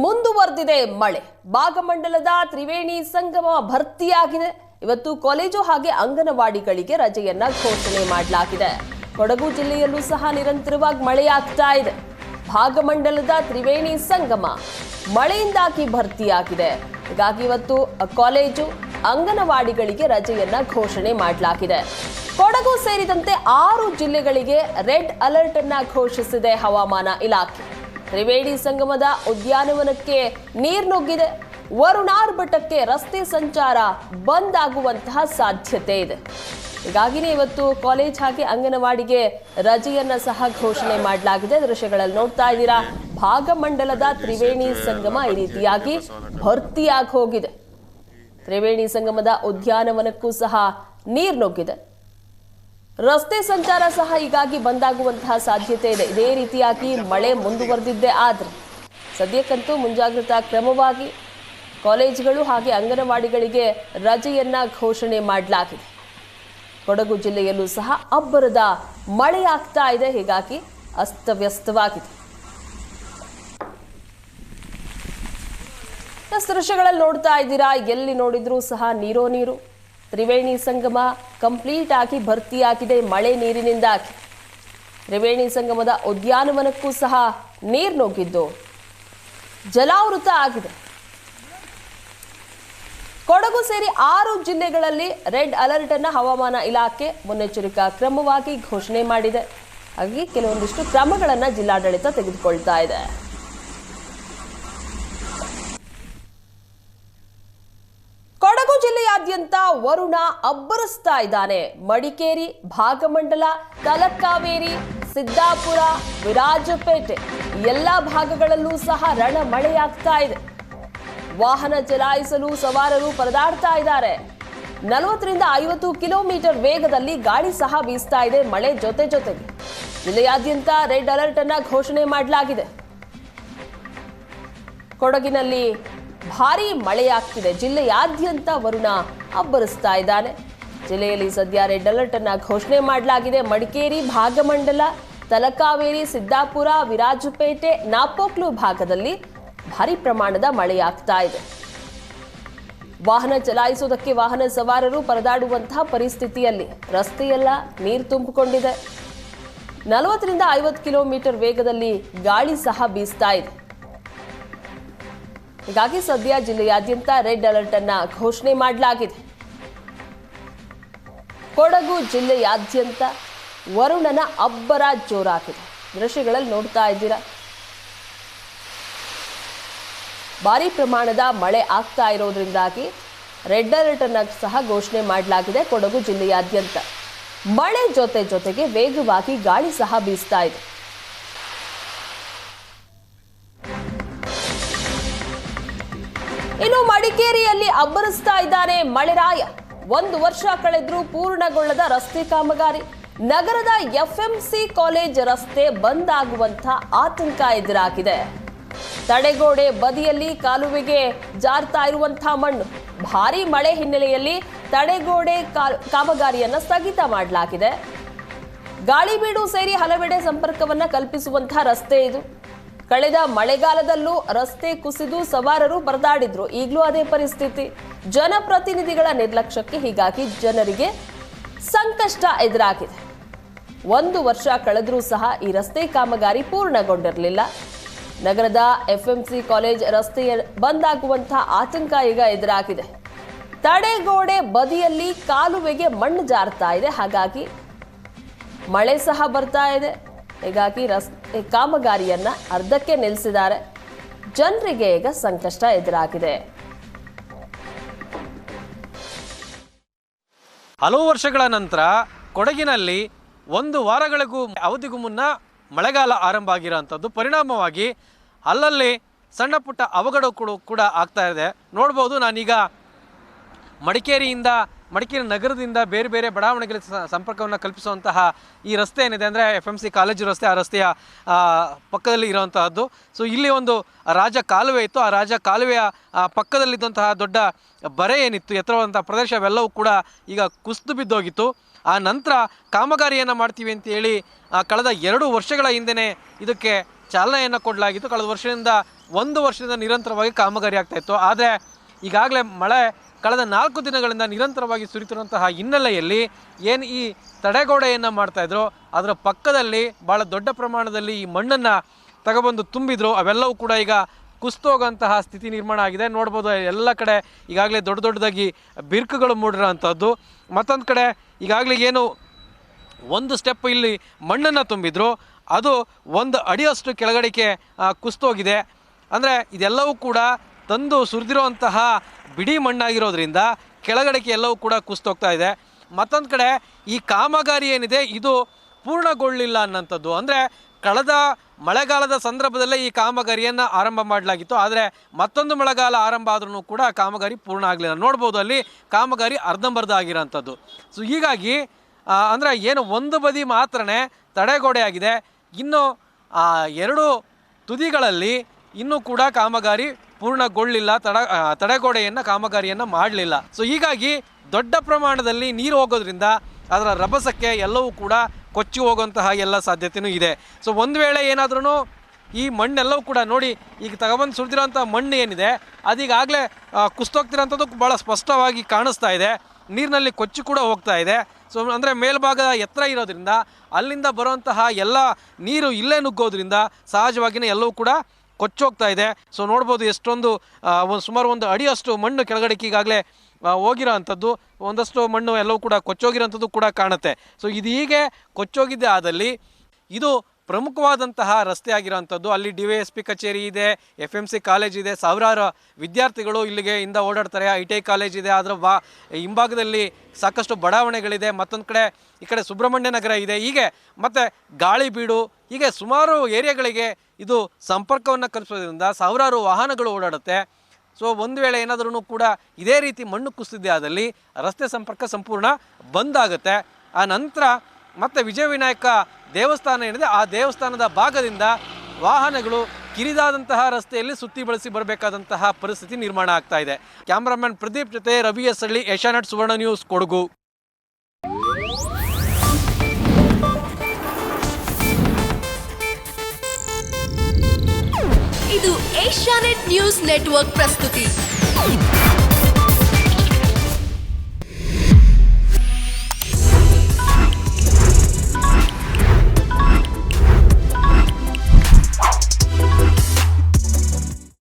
ಮುಂದುವರೆದಿದೆ ಮಳೆ. ಭಾಗಮಂಡಲದ ತ್ರಿವೇಣಿ ಸಂಗಮ ಭರ್ತಿಯಾಗಿದೆ. ಇವತ್ತು ಕಾಲೇಜು ಹಾಗೆ ಅಂಗನವಾಡಿಗಳಿಗೆ ರಜೆಯನ್ನ ಘೋಷಣೆ ಮಾಡಲಾಗಿದೆ. ಕೊಡಗು ಜಿಲ್ಲೆಯಲ್ಲೂ ಸಹ ನಿರಂತರವಾಗಿ ಮಳೆಯಾಗ್ತಾ ಇದೆ. ಭಾಗಮಂಡಲದ ತ್ರಿವೇಣಿ ಸಂಗಮ ಮಳೆಯಿಂದಾಗಿ ಭರ್ತಿಯಾಗಿದೆ. ಹೀಗಾಗಿ ಇವತ್ತು ಕಾಲೇಜು ಅಂಗನವಾಡಿಗಳಿಗೆ ರಜೆಯನ್ನ ಘೋಷಣೆ ಮಾಡಲಾಗಿದೆ. ಕೊಡಗು ಸೇರಿದಂತೆ 6 ಜಿಲ್ಲೆಗಳಿಗೆ ರೆಡ್ ಅಲರ್ಟ್ ಅನ್ನ ಘೋಷಿಸಿದೆ ಹವಾಮಾನ ಇಲಾಖೆ. ತ್ರಿವೇಣಿ ಸಂಗಮದ ಉದ್ಯಾನವನಕ್ಕೆ ನೀರು ನುಗ್ಗಿದೆ. ವರುಣಾರ್ಭಟಕ್ಕೆ ರಸ್ತೆ ಸಂಚಾರ ಬಂದ್ ಆಗುವಂತಹ ಸಾಧ್ಯತೆ ಇದೆ. ಹೀಗಾಗಿನೇ ಇವತ್ತು ಕಾಲೇಜ್ ಹಾಗೆ ಅಂಗನವಾಡಿಗೆ ರಜೆಯನ್ನ ಸಹ ಘೋಷಣೆ ಮಾಡಲಾಗಿದೆ. ದೃಶ್ಯಗಳಲ್ಲಿ ನೋಡ್ತಾ ಇದ್ದೀರಾ, ಭಾಗಮಂಡಲದ ತ್ರಿವೇಣಿ ಸಂಗಮ ಈ ರೀತಿಯಾಗಿ ಭರ್ತಿಯಾಗಿ ಹೋಗಿದೆ. ತ್ರಿವೇಣಿ ಸಂಗಮದ ಉದ್ಯಾನವನಕ್ಕೂ ಸಹ ನೀರು ನುಗ್ಗಿದೆ. ರಸ್ತೆ ಸಂಚಾರ ಸಹ ಹೀಗಾಗಿ ಬಂದಾಗುವಂತಹ ಸಾಧ್ಯತೆ ಇದೆ. ಇದೇ ರೀತಿಯಾಗಿ ಮಳೆ ಮುಂದುವರೆದಿದ್ದೇ ಆದ್ರೆ ಸದ್ಯಕ್ಕಂತೂ ಮುಂಜಾಗ್ರತಾ ಕ್ರಮವಾಗಿ ಕಾಲೇಜುಗಳು ಹಾಗೆ ಅಂಗನವಾಡಿಗಳಿಗೆ ರಜೆಯನ್ನ ಘೋಷಣೆ ಮಾಡಲಾಗಿದೆ. ಕೊಡಗು ಜಿಲ್ಲೆಯಲ್ಲೂ ಸಹ ಅಬ್ಬರದ ಮಳೆಯಾಗ್ತಾ ಇದೆ. ಹೀಗಾಗಿ ಅಸ್ತವ್ಯಸ್ತವಾಗಿದೆ. ದೃಶ್ಯಗಳಲ್ಲಿ ನೋಡ್ತಾ ಇದ್ದೀರಾ, ಎಲ್ಲಿ ನೋಡಿದ್ರೂ ಸಹ ನೀರೋ ನೀರು. ತ್ರಿವೇಣಿ ಸಂಗಮ ಕಂಪ್ಲೀಟ್ ಆಗಿ ಭರ್ತಿಯಾಗಿದೆ ಮಳೆ ನೀರಿನಿಂದಾಗಿ. ತ್ರಿವೇಣಿ ಸಂಗಮದ ಉದ್ಯಾನವನಕ್ಕೂ ಸಹ ನೀರು ನುಗ್ಗಿದ್ದು ಜಲಾವೃತ ಆಗಿದೆ. ಕೊಡಗು ಸೇರಿ 6 ಜಿಲ್ಲೆಗಳಲ್ಲಿ ರೆಡ್ ಅಲರ್ಟ್ ಅನ್ನು ಹವಾಮಾನ ಇಲಾಖೆ ಮುನ್ನೆಚ್ಚರಿಕಾ ಕ್ರಮವಾಗಿ ಘೋಷಣೆ ಮಾಡಿದೆ. ಹಾಗಾಗಿ ಕೆಲವೊಂದಿಷ್ಟು ಕ್ರಮಗಳನ್ನು ಜಿಲ್ಲಾಡಳಿತ ತೆಗೆದುಕೊಳ್ತಾ ಇದೆ. ಕೊಡಗು ಜಿಲ್ಲೆಯಾದ್ಯಂತ ವರುಣ ಅಬ್ಬರಿಸ್ತಾ ಇದ್ದಾನೆ. ಮಡಿಕೇರಿ, ಭಾಗಮಂಡಲ, ತಲಕಾವೇರಿ, ಸಿದ್ದಾಪುರ, ವಿರಾಜಪೇಟೆ ಎಲ್ಲ ಭಾಗಗಳಲ್ಲೂ ಸಹ ರಣ ಮಳೆಯಾಗ್ತಾ ಇದೆ. ವಾಹನ ಚಲಾಯಿಸಲು ಸವಾರರು ಪರದಾಡ್ತಾ ಇದ್ದಾರೆ. 40ರಿಂದ 50 ಕಿಲೋಮೀಟರ್ ವೇಗದಲ್ಲಿ ಗಾಳಿ ಸಹ ಬೀಸ್ತಾ ಇದೆ. ಮಳೆ ಜೊತೆಗೆ ಜಿಲ್ಲೆಯಾದ್ಯಂತ ರೆಡ್ ಅಲರ್ಟ್ ಅನ್ನ ಘೋಷಣೆ ಮಾಡಲಾಗಿದೆ. ಕೊಡಗಿನಲ್ಲಿ ಭಾರೀ ಮಳೆಯಾಗ್ತಿದೆ. ಜಿಲ್ಲೆಯಾದ್ಯಂತ ವರುಣ ಅಬ್ಬರಿಸ್ತಾ ಇದ್ದಾನೆ. ಜಿಲ್ಲೆಯಲ್ಲಿ ಸದ್ಯ ರೆಡ್ ಅಲರ್ಟ್ ಅನ್ನ ಘೋಷಣೆ ಮಾಡಲಾಗಿದೆ. ಮಡಿಕೇರಿ, ಭಾಗಮಂಡಲ, ತಲಕಾವೇರಿ, ಸಿದ್ದಾಪುರ, ವಿರಾಜಪೇಟೆ, ನಾಪೋಕ್ಲು ಭಾಗದಲ್ಲಿ ಭಾರಿ ಪ್ರಮಾಣದ ಮಳೆಯಾಗ್ತಾ ಇದೆ. ವಾಹನ ಚಲಾಯಿಸುವುದಕ್ಕೆ ವಾಹನ ಸವಾರರು ಪರದಾಡುವಂತಹ ಪರಿಸ್ಥಿತಿಯಲ್ಲಿ ರಸ್ತೆಯೆಲ್ಲ ನೀರು ತುಂಬಿಕೊಂಡಿದೆ. 40ರಿಂದ 50 ಕಿಲೋಮೀಟರ್ ವೇಗದಲ್ಲಿ ಗಾಳಿ ಸಹ ಬೀಸ್ತಾ ಇದೆ. ಹೀಗಾಗಿ ಸದ್ಯ ಜಿಲ್ಲೆಯಾದ್ಯಂತ ರೆಡ್ ಅಲರ್ಟ್ ಅನ್ನ ಘೋಷಣೆ ಮಾಡಲಾಗಿದೆ. ಕೊಡಗು ಜಿಲ್ಲೆಯಾದ್ಯಂತ ವರುಣನ ಅಬ್ಬರ ಜೋರಾಗಿದೆ. ದೃಶ್ಯಗಳಲ್ಲಿ ನೋಡ್ತಾ ಇದ್ದೀರಾ, ಭಾರಿ ಪ್ರಮಾಣದ ಮಳೆ ಆಗ್ತಾ ಇರೋದ್ರಿಂದಾಗಿ ರೆಡ್ ಅಲರ್ಟ್ ಅನ್ನ ಸಹ ಘೋಷಣೆ ಮಾಡಲಾಗಿದೆ. ಕೊಡಗು ಜಿಲ್ಲೆಯಾದ್ಯಂತ ಮಳೆ ಜೊತೆಗೆ ವೇಗವಾಗಿ ಗಾಳಿ ಸಹ ಬೀಸ್ತಾ ಇದೆ. ಇನ್ನು ಮಡಿಕೇರಿಯಲ್ಲಿ ಅಬ್ಬರಿಸ್ತಾ ಇದ್ದಾನೆ ಮಳೆರಾಯ. 1 ವರ್ಷ ಕಳೆದ್ರೂ ಪೂರ್ಣಗೊಳ್ಳದ ರಸ್ತೆ ಕಾಮಗಾರಿ. ನಗರದ FMC ಕಾಲೇಜ್ ರಸ್ತೆ ಬಂದ್ ಆಗುವಂತ ಆತಂಕ ಎದುರಾಗಿದೆ. ತಡೆಗೋಡೆ ಬದಿಯಲ್ಲಿ ಕಾಲುವೆಗೆ ಜಾರ್ತಾ ಇರುವಂತಹ ಮಣ್ಣು. ಭಾರೀ ಮಳೆ ಹಿನ್ನೆಲೆಯಲ್ಲಿ ತಡೆಗೋಡೆ ಕಾಮಗಾರಿಯನ್ನ ಸ್ಥಗಿತ ಮಾಡಲಾಗಿದೆ. ಗಾಳಿಬೀಡು ಸೇರಿ ಹಲವೆಡೆ ಸಂಪರ್ಕವನ್ನ ಕಲ್ಪಿಸುವಂತಹ ರಸ್ತೆ ಇದು. ಕಳೆದ ಮಳೆಗಾಲದಲ್ಲೂ ರಸ್ತೆ ಕುಸಿದು ಸವಾರರು ಪರದಾಡಿದ್ರು. ಈಗಲೂ ಅದೇ ಪರಿಸ್ಥಿತಿ. ಜನಪ್ರತಿನಿಧಿಗಳ ನಿರ್ಲಕ್ಷ್ಯಕ್ಕೆ ಹೀಗಾಗಿ ಜನರಿಗೆ ಸಂಕಷ್ಟ ಎದುರಾಗಿದೆ. 1 ವರ್ಷ ಕಳೆದ್ರೂ ಸಹ ಈ ರಸ್ತೆ ಕಾಮಗಾರಿ ಪೂರ್ಣಗೊಂಡಿರಲಿಲ್ಲ. ನಗರದ FMC ಕಾಲೇಜ್ ರಸ್ತೆ ಬಂದಾಗುವಂತಹ ಆತಂಕ ಈಗ ಎದುರಾಗಿದೆ. ತಡೆಗೋಡೆ ಬದಿಯಲ್ಲಿ ಕಾಲುವೆಗೆ ಮಣ್ಣು ಜಾರ್ತಾ ಇದೆ. ಹಾಗಾಗಿ ಮಳೆ ಸಹ ಬರ್ತಾ ಇದೆ. ಹೀಗಾಗಿ ರಸ್ತೆ ಕಾಮಗಾರಿಯನ್ನ ಅರ್ಧಕ್ಕೆ ನಿಲ್ಲಿಸಿದ್ದಾರೆ. ಜನರಿಗೆ ಈಗ ಸಂಕಷ್ಟ ಎದುರಾಗಿದೆ. ಹಲವು ವರ್ಷಗಳ ನಂತರ ಕೊಡಗಿನಲ್ಲಿ 1 ವಾರಗಳಿಗೂ ಅವಧಿಗೂ ಮುನ್ನ ಮಳೆಗಾಲ ಆರಂಭ ಆಗಿರೋಂಥದ್ದು ಪರಿಣಾಮವಾಗಿ ಅಲ್ಲಲ್ಲಿ ಸಣ್ಣ ಪುಟ್ಟ ಅವಘಡಗಳು ಕೂಡ ಆಗ್ತಾ ಇದೆ. ನೋಡ್ಬೋದು, ನಾನೀಗ ಮಡಿಕೇರಿ ನಗರದಿಂದ ಬೇರೆ ಬೇರೆ ಬಡಾವಣೆಗಳಿಗೆ ಸಂಪರ್ಕವನ್ನು ಕಲ್ಪಿಸುವಂತಹ ಈ ರಸ್ತೆ ಏನಿದೆ ಅಂದರೆ FMC ಕಾಲೇಜು ರಸ್ತೆ, ಆ ರಸ್ತೆಯ ಪಕ್ಕದಲ್ಲಿ ಇರುವಂತಹದ್ದು. ಸೊ ಇಲ್ಲಿ ಒಂದು ರಾಜ ಕಾಲುವೆ ಇತ್ತು. ಆ ರಾಜ ಕಾಲುವೆಯ ಪಕ್ಕದಲ್ಲಿದ್ದಂತಹ ದೊಡ್ಡ ಬರೆ ಏನಿತ್ತು, ಎತ್ತರವಾದಂಥ ಪ್ರದೇಶವೆಲ್ಲವೂ ಕೂಡ ಈಗ ಕುಸಿದು ಬಿದ್ದೋಗಿತ್ತು. ಆ ನಂತರ ಕಾಮಗಾರಿಯನ್ನು ಮಾಡ್ತೀವಿ ಅಂತೇಳಿ ಕಳೆದ 2 ವರ್ಷಗಳ ಹಿಂದೆ ಇದಕ್ಕೆ ಚಾಲನೆಯನ್ನು ಕೊಡಲಾಗಿತ್ತು. ಕಳೆದ ವರ್ಷದಿಂದ 1 ವರ್ಷದಿಂದ ನಿರಂತರವಾಗಿ ಕಾಮಗಾರಿ ಆಗ್ತಾ ಇತ್ತು. ಆದರೆ ಈಗಾಗಲೇ ಮಳೆ ಕಳೆದ 4 ದಿನಗಳಿಂದ ನಿರಂತರವಾಗಿ ಸುರಿತಿರುವಂತಹ ಹಿನ್ನೆಲೆಯಲ್ಲಿ ಏನು ಈ ತಡೆಗೋಡೆಯನ್ನು ಮಾಡ್ತಾಯಿದ್ರು ಅದರ ಪಕ್ಕದಲ್ಲಿ ಭಾಳ ದೊಡ್ಡ ಪ್ರಮಾಣದಲ್ಲಿ ಈ ಮಣ್ಣನ್ನು ತಗೊಬಂದು ತುಂಬಿದ್ರು. ಅವೆಲ್ಲವೂ ಕೂಡ ಈಗ ಕುಸ್ತೋಗಂತಹ ಸ್ಥಿತಿ ನಿರ್ಮಾಣ ಆಗಿದೆ. ನೋಡ್ಬೋದು ಎಲ್ಲ ಕಡೆ ಈಗಾಗಲೇ ದೊಡ್ಡ ದೊಡ್ಡದಾಗಿ ಬಿರುಕುಗಳು ಮೂಡಿರೋ ಅಂಥದ್ದು. ಮತ್ತೊಂದು ಕಡೆ ಈಗಾಗಲೇ ಏನು ಒಂದು ಸ್ಟೆಪ್ ಇಲ್ಲಿ ಮಣ್ಣನ್ನು ತುಂಬಿದ್ರು ಅದು 1 ಅಡಿಯಷ್ಟು ಕೆಳಗಡೆಗೆ ಕುಸ್ತೋಗಿದೆ. ಅಂದರೆ ಇದೆಲ್ಲವೂ ಕೂಡ ತಂದು ಸುರಿದಿರುವಂತಹ ಬಿಡಿ ಮಣ್ಣಾಗಿರೋದ್ರಿಂದ ಕೆಳಗಡೆಗೆ ಎಲ್ಲವೂ ಕೂಡ ಕುಸ್ತೋಗ್ತಾ ಇದೆ. ಮತ್ತೊಂದು ಕಡೆ ಈ ಕಾಮಗಾರಿ ಏನಿದೆ ಇದು ಪೂರ್ಣಗೊಳ್ಳಿಲ್ಲ ಅನ್ನೋಂಥದ್ದು. ಅಂದರೆ ಕಳೆದ ಮಳೆಗಾಲದ ಸಂದರ್ಭದಲ್ಲೇ ಈ ಕಾಮಗಾರಿಯನ್ನು ಆರಂಭ ಮಾಡಲಾಗಿತ್ತು. ಆದರೆ ಮತ್ತೊಂದು ಮಳೆಗಾಲ ಆರಂಭ ಆದ್ರೂ ಕೂಡ ಕಾಮಗಾರಿ ಪೂರ್ಣ ಆಗಲಿಲ್ಲ. ನೋಡ್ಬೋದು ಅಲ್ಲಿ ಕಾಮಗಾರಿ ಅರ್ಧಂಬರ್ಧ ಆಗಿರೋಂಥದ್ದು. ಸೊ ಹೀಗಾಗಿ ಅಂದರೆ ಏನು ಒಂದು ಬದಿ ಮಾತ್ರನೇ ತಡೆಗೋಡೆ ಆಗಿದೆ, ಇನ್ನು 2 ತುದಿಗಳಲ್ಲಿ ಇನ್ನೂ ಕೂಡ ಕಾಮಗಾರಿ ಪೂರ್ಣಗೊಳ್ಳಿಲ್ಲ. ತಡೆಗೋಡೆಯನ್ನು ಕಾಮಗಾರಿಯನ್ನು ಮಾಡಲಿಲ್ಲ. ಸೊ ಹೀಗಾಗಿ ದೊಡ್ಡ ಪ್ರಮಾಣದಲ್ಲಿ ನೀರು ಹೋಗೋದ್ರಿಂದ ಅದರ ರಭಸಕ್ಕೆ ಎಲ್ಲವೂ ಕೂಡ ಕೊಚ್ಚಿ ಹೋಗುವಂತಹ ಎಲ್ಲ ಸಾಧ್ಯತೆಯೂ ಇದೆ. ಸೊ ಒಂದು ವೇಳೆ ಏನಾದ್ರೂ ಈ ಮಣ್ಣೆಲ್ಲವೂ ಕೂಡ ನೋಡಿ ಈಗ ತಗೊಬಂದು ಸುರಿದಿರೋಂಥ ಮಣ್ಣು ಏನಿದೆ ಅದೀಗಾಗಲೇ ಕುಸ್ತೋಗ್ತಿರೋಂಥದ್ದು ಭಾಳ ಸ್ಪಷ್ಟವಾಗಿ ಕಾಣಿಸ್ತಾ ಇದೆ. ನೀರಿನಲ್ಲಿ ಕೊಚ್ಚಿ ಕೂಡ ಹೋಗ್ತಾ ಇದೆ. ಸೊ ಅಂದರೆ ಮೇಲ್ಭಾಗ ಎತ್ತರ ಇರೋದ್ರಿಂದ ಅಲ್ಲಿಂದ ಬರುವಂತಹ ಎಲ್ಲ ನೀರು ಇಲ್ಲೇ ನುಗ್ಗೋದ್ರಿಂದ ಸಹಜವಾಗಿಯೇ ಎಲ್ಲವೂ ಕೂಡ ಕೊಚ್ಚೋಗ್ತಾ ಇದೆ. ಸೊ ನೋಡ್ಬೋದು ಎಷ್ಟೊಂದು ಸುಮಾರು 1 ಅಡಿಯಷ್ಟು ಮಣ್ಣು ಕೆಳಗಡೆಗೆ ಈಗಾಗಲೇ ಹೋಗಿರೋ ಅಂಥದ್ದು, ಒಂದಷ್ಟು ಮಣ್ಣು ಎಲ್ಲವೂ ಕೂಡ ಕೊಚ್ಚೋಗಿರೋಂಥದ್ದು ಕೂಡ ಕಾಣುತ್ತೆ. ಸೊ ಇದು ಹೀಗೆ ಕೊಚ್ಚೋಗಿದ್ದೇ ಆದಲ್ಲಿ ಇದು ಪ್ರಮುಖವಾದಂತಹ ರಸ್ತೆ ಆಗಿರೋಂಥದ್ದು. ಅಲ್ಲಿ DYSP ಕಚೇರಿ ಇದೆ, FMC ಕಾಲೇಜ್ ಇದೆ, ಸಾವಿರಾರು ವಿದ್ಯಾರ್ಥಿಗಳು ಇಲ್ಲಿಗೆ ಇಂದ ಓಡಾಡ್ತಾರೆ. ITI ಕಾಲೇಜ್ ಇದೆ, ಅದರ ಹಿಂಭಾಗದಲ್ಲಿ ಸಾಕಷ್ಟು ಬಡಾವಣೆಗಳಿದೆ. ಮತ್ತೊಂದು ಕಡೆ ಈ ಕಡೆ ಸುಬ್ರಹ್ಮಣ್ಯ ನಗರ ಇದೆ. ಹೀಗೆ ಮತ್ತು ಗಾಳಿಬೀಡು ಹೀಗೆ ಸುಮಾರು ಏರಿಯಾಗಳಿಗೆ ಇದು ಸಂಪರ್ಕವನ್ನು ಕಲ್ಪಿಸೋದ್ರಿಂದ ಸಾವಿರಾರು ವಾಹನಗಳು ಓಡಾಡುತ್ತೆ. ಸೊ ಒಂದು ವೇಳೆ ಏನಾದ್ರೂ ಕೂಡ ಇದೇ ರೀತಿ ಮಣ್ಣು ಕುಸಿದಿದ್ದೇ ಆದಲ್ಲಿ ರಸ್ತೆ ಸಂಪರ್ಕ ಸಂಪೂರ್ಣ ಬಂದ್ ಆಗುತ್ತೆ. ಆ ನಂತರ ಮತ್ತೆ ವಿಜಯ ವಿನಾಯಕ ದೇವಸ್ಥಾನ ಏನಿದೆ ಆ ದೇವಸ್ಥಾನದ ಭಾಗದಿಂದ ವಾಹನಗಳು ಕಿರಿದಾದಂತಹ ರಸ್ತೆಯಲ್ಲಿ ಸುತ್ತಿ ಬಳಸಿ ಬರಬೇಕಾದಂತಹ ಪರಿಸ್ಥಿತಿ ನಿರ್ಮಾಣ ಆಗ್ತಾ ಇದೆ. ಕ್ಯಾಮ್ರಾಮನ್ ಪ್ರದೀಪ್ ಜೊತೆ ರವಿ ಎಸ್ ಹಳ್ಳಿ, ಏಷ್ಯಾನೆಟ್ ಸುವರ್ಣ ನ್ಯೂಸ್, ಕೊಡಗು. ಇದು ಏಷ್ಯಾನೆಟ್ ನ್ಯೂಸ್ ನೆಟ್ವರ್ಕ್ ಪ್ರಸ್ತುತಿ.